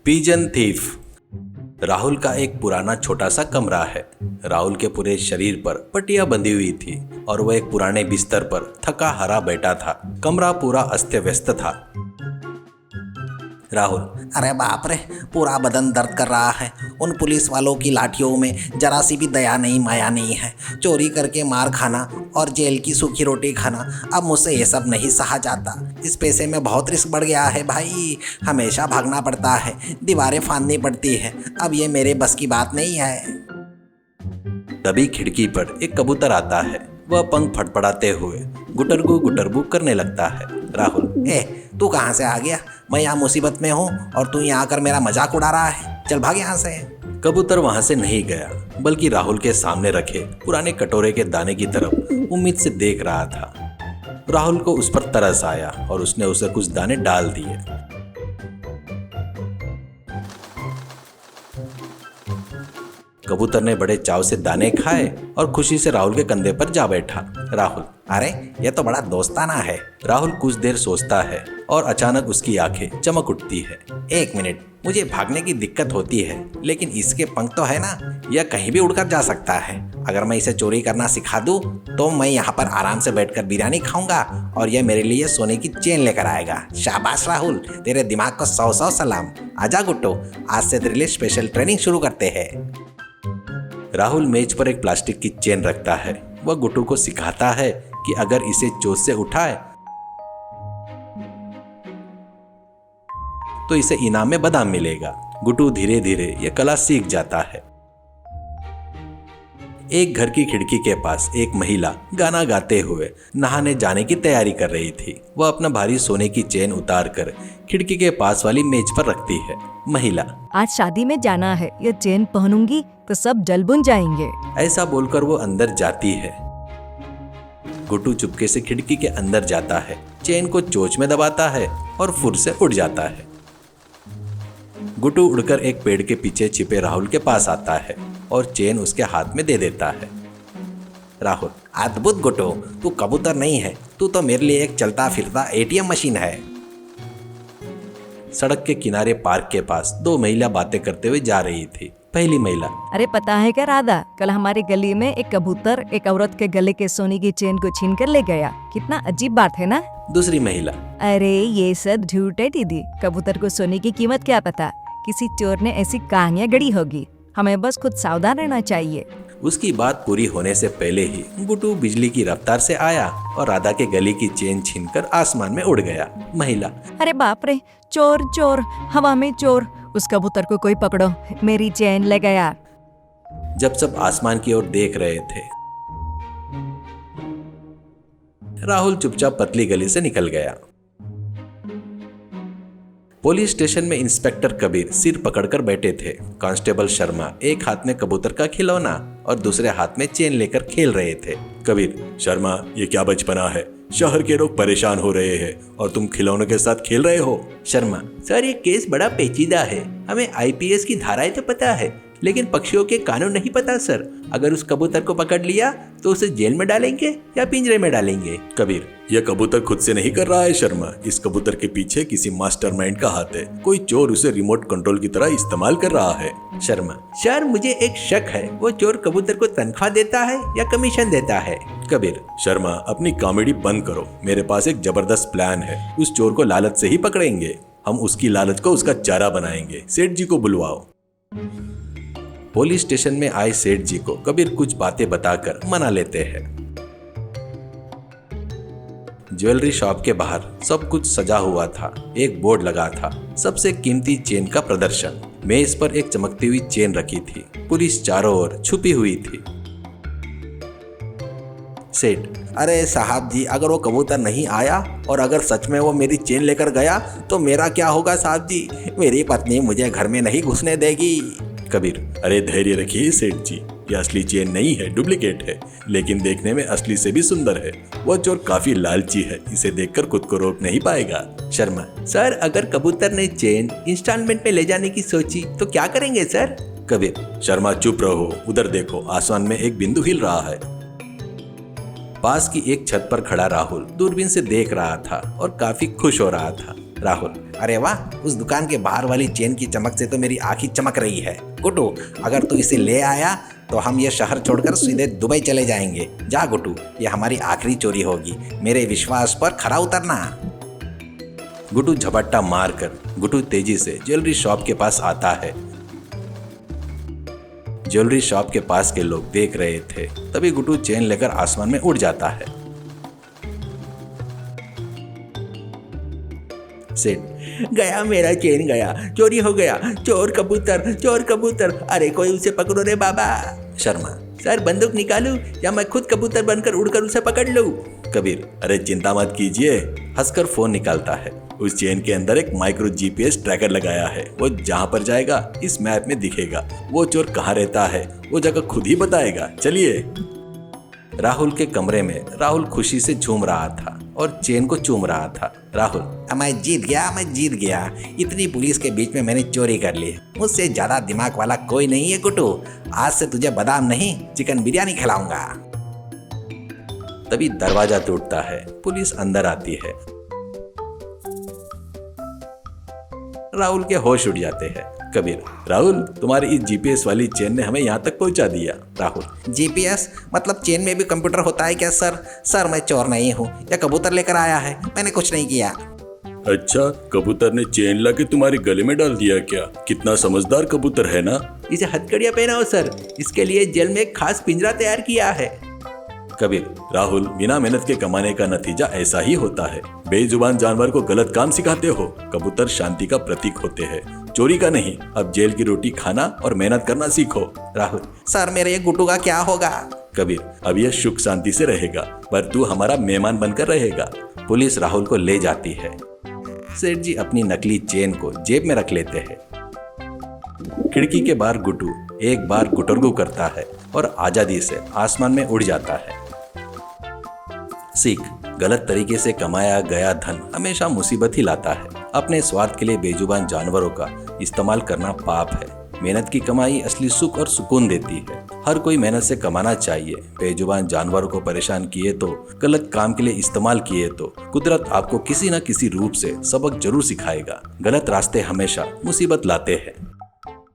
Pigeon thief. Rahul का एक पुराना छोटा सा कमरा है। राहुल के पूरे शरीर पर पट्टियां बंधी हुई थी और वह एक पुराने बिस्तर पर थका हारा बैठा था। कमरा पूरा अस्त व्यस्त था। राहुल, अरे बाप रे, पूरा बदन दर्द कर रहा है। उन पुलिस वालों की लाठियों में जरा सी भी दया नहीं, माया नहीं है। चोरी करके मार खाना और जेल की सूखी रोटी खाना, अब मुझसे ये सब नहीं सहा जाता। इस पैसे में बहुत रिस्क बढ़ गया है भाई। हमेशा भागना पड़ता है, दीवारें फांदनी पड़ती है। अब ये मेरे बस की बात नहीं है। तभी खिड़की पर एक कबूतर आता है। वह पंख फड़फड़ाते हुए गुटरगू करने लगता है। राहुल, तू कहाँ से आ गया? मैं यहाँ मुसीबत में हूँ और तू यहाँ आकर मेरा मजाक उड़ा रहा है। चल भाग यहाँ से। कबूतर वहां से नहीं गया, बल्कि राहुल के सामने रखे पुराने कटोरे के दाने की तरफ उम्मीद से देख रहा था। राहुल को उस पर तरस आया और उसने उसे कुछ दाने डाल दिए। कबूतर ने बड़े चाव से दाने खाए और खुशी से राहुल के कंधे पर जा बैठा। राहुल, अरे ये तो बड़ा दोस्ताना है। राहुल कुछ देर सोचता है और अचानक उसकी आंखें चमक उठती है। एक मिनट, मुझे भागने की दिक्कत होती है, लेकिन इसके पंख तो है ना, यह कहीं भी उड़कर जा सकता है। अगर मैं इसे चोरी करना सिखा दूं, तो मैं यहाँ पर आराम से बैठकर बिरयानी खाऊंगा और यह मेरे लिए सोने की चेन लेकर आएगा। शाबाश राहुल, तेरे दिमाग को 100 सलाम। आजा गुट्टो, आज से तेरे लिए स्पेशल ट्रेनिंग शुरू करते हैं। राहुल मेज पर एक प्लास्टिक की चेन रखता है। वह गुट्टू को सिखाता है कि अगर इसे चोट से उठाए तो इसे इनाम में बादाम मिलेगा। गुट्टू धीरे धीरे यह कला सीख जाता है। एक घर की खिड़की के पास एक महिला गाना गाते हुए नहाने जाने की तैयारी कर रही थी। वह अपना भारी सोने की चेन उतारकर खिड़की के पास वाली मेज पर रखती है। महिला, आज शादी में जाना है, ये चेन पहनूंगी तो सब जल बुन जाएंगे। ऐसा बोलकर वो अंदर जाती है। गुट्टू चुपके से खिड़की के अंदर जाता है, चेन को चोंच में दबाता है और फुर से उड़ जाता है। गुट्टू उड़कर एक पेड़ के पीछे छिपे राहुल के पास आता है और चेन उसके हाथ में दे देता है। राहुल, अद्भुत गुट्टू, तू कबूतर नहीं है, तू तो मेरे लिए एक चलता फिरता ATM मशीन है। सड़क के किनारे पार्क के पास दो महिला बातें करते हुए जा रही थी। पहली महिला, अरे पता है क्या राधा, कल हमारी गली में एक कबूतर एक औरत के गले के सोने की चेन को छीन कर ले गया। कितना अजीब बात है ना। दूसरी महिला, अरे ये सब झूठ है दीदी, कबूतर को सोने की कीमत क्या पता, किसी चोर ने ऐसी कहानियां गढ़ी होगी। हमें बस खुद सावधान रहना चाहिए। उसकी बात पूरी होने से पहले ही गुट्टू बिजली की रफ्तार से आया और राधा के गले की चेन छीनकर आसमान में उड़ गया। महिला, अरे बाप रे, चोर चोर, हवा में चोर, उस कबूतर को कोई पकड़ो, मेरी चेन ले गया। जब सब आसमान की ओर देख रहे थे, राहुल चुपचाप पतली गली से निकल गया। पुलिस स्टेशन में इंस्पेक्टर कबीर सिर पकड़कर बैठे थे। कांस्टेबल शर्मा एक हाथ में कबूतर का खिलौना और दूसरे हाथ में चेन लेकर खेल रहे थे। कबीर, शर्मा, ये क्या बचपना है? शहर के लोग परेशान हो रहे हैं और तुम खिलौनों के साथ खेल रहे हो। शर्मा, सर ये केस बड़ा पेचीदा है। हमें IPS की धाराएं तो पता है, लेकिन पक्षियों के कानून नहीं पता सर। अगर उस कबूतर को पकड़ लिया तो उसे जेल में डालेंगे या पिंजरे में डालेंगे? कबीर, यह कबूतर खुद से नहीं कर रहा है शर्मा। इस कबूतर के पीछे किसी मास्टरमाइंड का हाथ है। कोई चोर उसे रिमोट कंट्रोल की तरह इस्तेमाल कर रहा है। शर्मा, सर मुझे एक शक है, वो चोर कबूतर को तनख्वाह देता है या कमीशन देता है? कबीर, शर्मा, अपनी कॉमेडी बंद करो। मेरे पास एक जबरदस्त प्लान है। उस चोर को लालच से ही पकड़ेंगे। हम उसकी लालच को उसका चारा बनाएंगे। सेठ जी को बुलवाओ। पुलिस स्टेशन में आए सेठ जी को कबीर कुछ बातें बताकर मना लेते हैं। ज्वेलरी शॉप के बाहर सब कुछ सजा हुआ था। एक बोर्ड लगा था, सबसे कीमती चेन का प्रदर्शन। मेज पर एक चमकती हुई चेन रखी थी। पुलिस चारों ओर छुपी हुई थी। सेठ, अरे साहब जी, अगर वो कबूतर नहीं आया और अगर सच में वो मेरी चेन लेकर गया तो मेरा क्या होगा साहब जी? मेरी पत्नी मुझे घर में नहीं घुसने देगी। कबीर, अरे धैर्य रखिए सेठ जी, ये असली चेन नहीं है, डुप्लीकेट है, लेकिन देखने में असली से भी सुंदर है। वह चोर काफी लालची है, इसे देखकर खुद को रोक नहीं पाएगा। शर्मा, सर अगर कबूतर ने चेन इंस्टॉलमेंट में ले जाने की सोची तो क्या करेंगे सर? कबीर, शर्मा चुप रहो, उधर देखो, आसमान में एक बिंदु हिल रहा है। पास की एक छत पर खड़ा राहुल दूरबीन से देख रहा था और काफी खुश हो रहा था। राहुल, अरे वाह, उस दुकान के बाहर वाली चेन की चमक से तो मेरी आँख ही चमक रही है। गुड्डू, अगर तू इसे ले आया तो हम ये शहर छोड़कर सीधे दुबई चले जाएंगे। जा गुड्डू, ये हमारी आखिरी चोरी होगी, मेरे विश्वास पर खरा उतरना। गुड्डू झपट्टा मारकर गुड्डू तेजी से ज्वेलरी शॉप के पास आता है। ज्वेलरी शॉप के पास के लोग देख रहे थे, तभी गुड्डू चेन लेकर आसमान में उड़ जाता है। सेठ, गया मेरा चेन गया, चोरी हो गया, चोर कबूतर, अरे कोई उसे पकड़ो रे बाबा। शर्मा, सर बंदूक निकालूं या मैं खुद कबूतर बनकर उड़कर उसे पकड़ लूं? कबीर, अरे चिंता मत कीजिए, हंसकर फोन निकालता है। उस चेन के अंदर एक माइक्रो जीपीएस ट्रैकर लगाया है, वो जहाँ पर जाएगा इस मैप में दिखेगा। वो चोर कहाँ रहता है वो जगह खुद ही बताएगा, चलिए। राहुल के कमरे में राहुल खुशी से झूम रहा था और चेन को चूम रहा था। राहुल, मैं जीत गया। इतनी पुलिस के बीच में मैंने चोरी कर ली। मुझसे ज्यादा दिमाग वाला कोई नहीं है गुड्डू। आज से तुझे बादाम नहीं, चिकन बिरयानी खिलाऊंगा। तभी दरवाजा टूटता है, पुलिस अंदर आती है। राहुल के होश उड़ जाते हैं। कबीर, राहुल, तुम्हारी इस जीपीएस वाली चेन ने हमें यहाँ तक पहुँचा दिया। राहुल, जीपीएस मतलब चेन में भी कंप्यूटर होता है क्या सर? सर मैं चोर नहीं हूँ, या कबूतर लेकर आया है, मैंने कुछ नहीं किया। अच्छा, कबूतर ने चेन लाके तुम्हारे गले में डाल दिया क्या? कितना समझदार कबूतर है ना। इसे हथकड़ियाँ पहनाओ सर, इसके लिए जेल में एक खास पिंजरा तैयार किया है। कबीर, राहुल, बिना मेहनत के कमाने का नतीजा ऐसा ही होता है। बेजुबान जानवर को गलत काम सिखाते हो। कबूतर शांति का प्रतीक होते हैं, चोरी का नहीं। अब जेल की रोटी खाना और मेहनत करना सीखो। राहुल, सर मेरे ये गुड्डू का क्या होगा? कबीर, अब यह सुख शांति से रहेगा, पर तू हमारा मेहमान बनकर रहेगा। पुलिस राहुल को ले जाती है। सेठ जी अपनी नकली चेन को जेब में रख लेते हैं। खिड़की के बाहर गुड्डू एक बार गुटरगू करता है और आजादी से आसमान में उड़ जाता है। सीख, गलत तरीके से कमाया गया धन हमेशा मुसीबत ही लाता है। अपने स्वार्थ के लिए बेजुबान जानवरों का इस्तेमाल करना पाप है। मेहनत की कमाई असली सुख और सुकून देती है। हर कोई मेहनत से कमाना चाहिए। बेजुबान जानवरों को परेशान किए तो, गलत काम के लिए इस्तेमाल किए तो कुदरत आपको किसी न किसी रूप से सबक जरूर सिखाएगा। गलत रास्ते हमेशा मुसीबत लाते हैं।